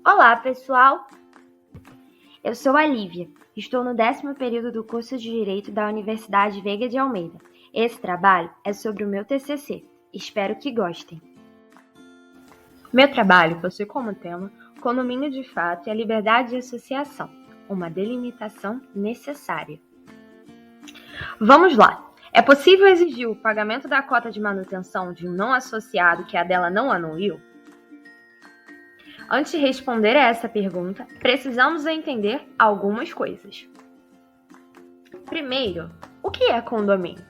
Olá, pessoal! Eu sou a Lívia. Estou no 10º período do curso de Direito da Universidade Veiga de Almeida. Esse trabalho é sobre o meu TCC. Espero que gostem. Meu trabalho possui como tema condomínio de fato e a liberdade de associação, uma delimitação necessária. Vamos lá! É possível exigir o pagamento da cota de manutenção de um não associado que a dela não anuiu? Antes de responder a essa pergunta, precisamos entender algumas coisas. Primeiro, o que é condomínio?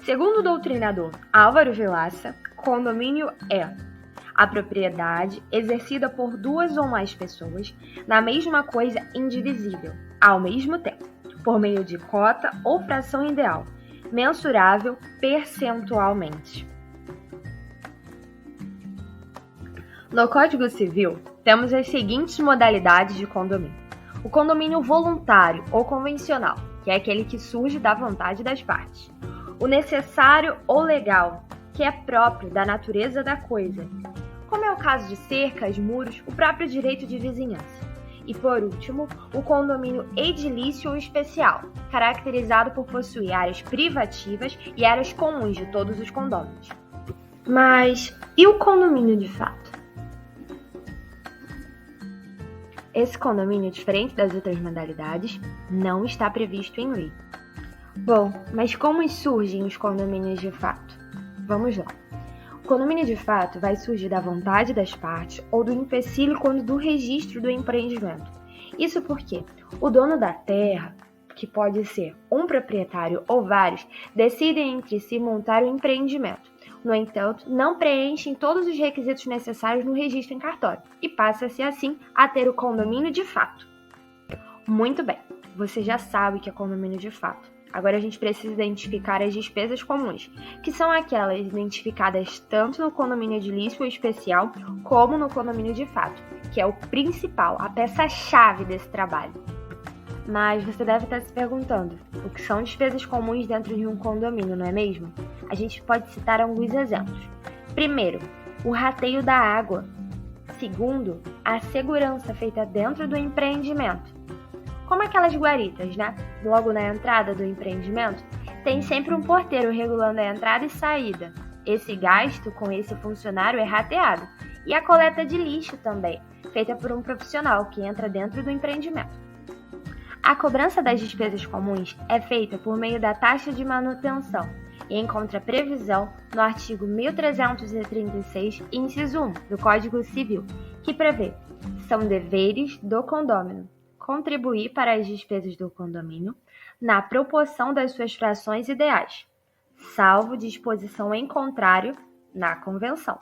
Segundo o doutrinador Álvaro Vilaça, condomínio é a propriedade exercida por duas ou mais pessoas na mesma coisa indivisível, ao mesmo tempo, por meio de cota ou fração ideal, mensurável percentualmente. No Código Civil, temos as seguintes modalidades de condomínio. O condomínio voluntário ou convencional, que é aquele que surge da vontade das partes. O necessário ou legal, que é próprio da natureza da coisa, como é o caso de cercas, muros, o próprio direito de vizinhança. E por último, o condomínio edilício ou especial, caracterizado por possuir áreas privativas e áreas comuns de todos os condôminos. Mas e o condomínio de fato? Esse condomínio, diferente das outras modalidades, não está previsto em lei. Bom, mas como surgem os condomínios de fato? Vamos lá. O condomínio de fato vai surgir da vontade das partes ou do empecilho quando do registro do empreendimento. Isso porque o dono da terra, que pode ser um proprietário ou vários, decidem entre si montar o empreendimento. No entanto, não preenchem todos os requisitos necessários no registro em cartório e passa-se assim a ter o condomínio de fato. Muito bem, você já sabe o que é condomínio de fato. Agora a gente precisa identificar as despesas comuns, que são aquelas identificadas tanto no condomínio edilício ou especial como no condomínio de fato, que é o principal, a peça-chave desse trabalho. Mas você deve estar se perguntando, o que são despesas comuns dentro de um condomínio, não é mesmo? A gente pode citar alguns exemplos. Primeiro, o rateio da água. Segundo, a segurança feita dentro do empreendimento. Como aquelas guaritas, né? Logo na entrada do empreendimento, tem sempre um porteiro regulando a entrada e saída. Esse gasto com esse funcionário é rateado. E a coleta de lixo também, feita por um profissional que entra dentro do empreendimento. A cobrança das despesas comuns é feita por meio da taxa de manutenção e encontra previsão no artigo 1336, inciso 1 do Código Civil, que prevê: são deveres do condômino contribuir para as despesas do condomínio na proporção das suas frações ideais, salvo disposição em contrário na convenção.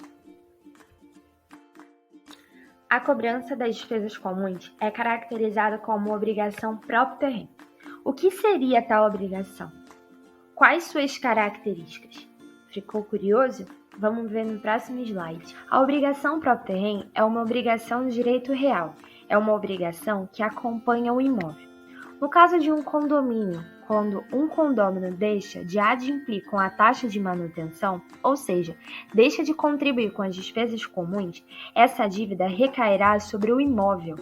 A cobrança das despesas comuns é caracterizada como obrigação próprio terreno. O que seria tal obrigação? Quais suas características? Ficou curioso? Vamos ver no próximo slide. A obrigação próprio terreno é uma obrigação de direito real. É uma obrigação que acompanha o imóvel. No caso de um condomínio, quando um condômino deixa de adimplir com a taxa de manutenção, ou seja, deixa de contribuir com as despesas comuns, essa dívida recairá sobre o imóvel.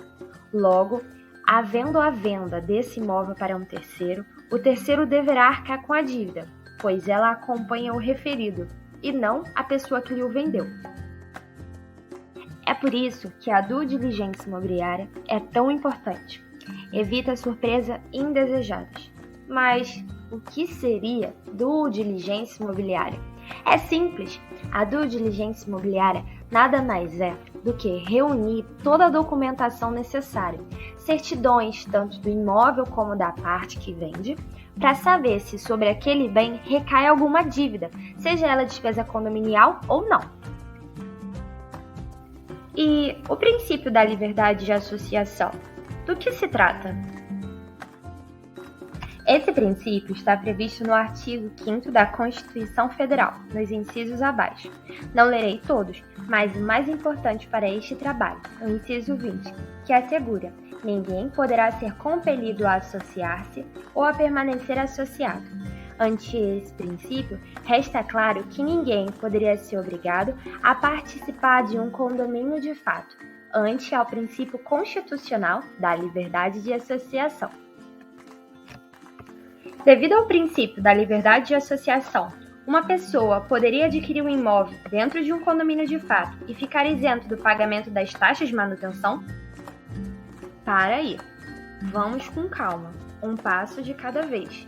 Logo, havendo a venda desse imóvel para um terceiro, o terceiro deverá arcar com a dívida, pois ela acompanha o referido, e não a pessoa que lhe o vendeu. É por isso que a due diligência imobiliária é tão importante. Evita surpresas indesejadas. Mas o que seria due diligência imobiliária? É simples. A due diligência imobiliária nada mais é do que reunir toda a documentação necessária, certidões tanto do imóvel como da parte que vende, para saber se sobre aquele bem recai alguma dívida, seja ela despesa condominial ou não. E o princípio da liberdade de associação, do que se trata? Esse princípio está previsto no artigo 5º da Constituição Federal, nos incisos abaixo. Não lerei todos, mas o mais importante para este trabalho, o inciso 20, que assegura: ninguém poderá ser compelido a associar-se ou a permanecer associado. Ante esse princípio, resta claro que ninguém poderia ser obrigado a participar de um condomínio de fato, ante ao princípio constitucional da liberdade de associação. Devido ao princípio da liberdade de associação, uma pessoa poderia adquirir um imóvel dentro de um condomínio de fato e ficar isento do pagamento das taxas de manutenção? Para aí, vamos com calma, um passo de cada vez.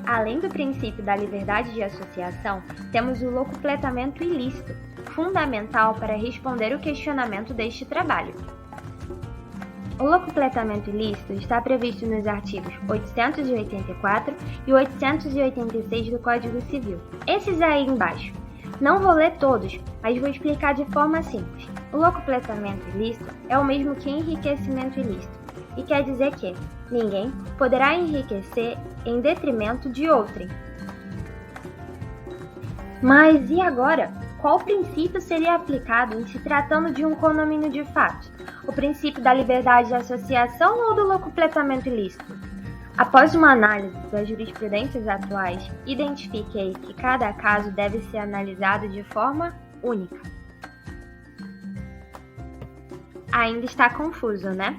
Além do princípio da liberdade de associação, temos o locupletamento ilícito, fundamental para responder o questionamento deste trabalho. O locupletamento ilícito está previsto nos artigos 884 e 886 do Código Civil. Esses aí embaixo. Não vou ler todos, mas vou explicar de forma simples. O locupletamento ilícito é o mesmo que enriquecimento ilícito, e quer dizer que ninguém poderá enriquecer em detrimento de outrem. Mas e agora? Qual princípio seria aplicado em se tratando de um condomínio de fato? O princípio da liberdade de associação ou do locupletamento ilícito? Após uma análise das jurisprudências atuais, identifiquei que cada caso deve ser analisado de forma única. Ainda está confuso, né?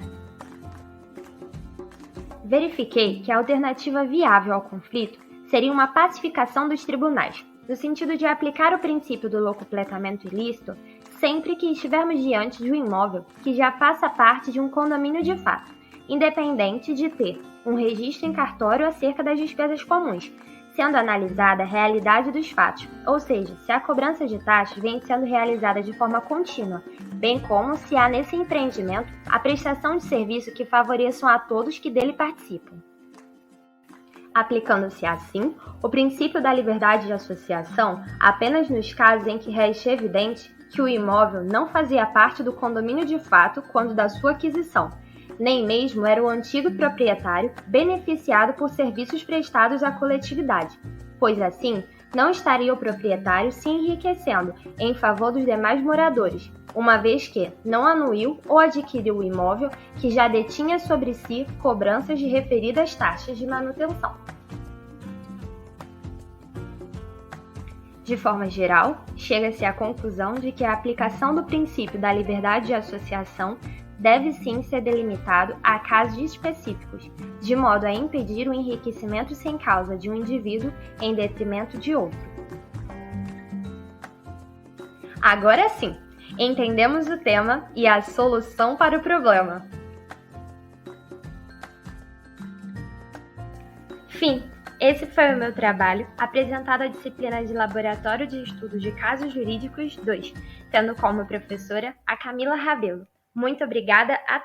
Verifiquei que a alternativa viável ao conflito seria uma pacificação dos tribunais, no sentido de aplicar o princípio do locupletamento ilícito sempre que estivermos diante de um imóvel que já faça parte de um condomínio de fato, independente de ter um registro em cartório acerca das despesas comuns, sendo analisada a realidade dos fatos, ou seja, se a cobrança de taxas vem sendo realizada de forma contínua, bem como se há nesse empreendimento a prestação de serviço que favoreçam a todos que dele participam. Aplicando-se assim o princípio da liberdade de associação apenas nos casos em que reste evidente que o imóvel não fazia parte do condomínio de fato quando da sua aquisição, nem mesmo era o antigo proprietário beneficiado por serviços prestados à coletividade, pois assim não estaria o proprietário se enriquecendo em favor dos demais moradores, uma vez que não anuiu ou adquiriu o imóvel que já detinha sobre si cobranças de referidas taxas de manutenção. De forma geral, chega-se à conclusão de que a aplicação do princípio da liberdade de associação deve sim ser delimitado a casos específicos, de modo a impedir o enriquecimento sem causa de um indivíduo em detrimento de outro. Agora sim, entendemos o tema e a solução para o problema. Fim. Esse foi o meu trabalho, apresentado à disciplina de Laboratório de Estudos de Casos Jurídicos 2, tendo como professora a Camila Rabelo. Muito obrigada a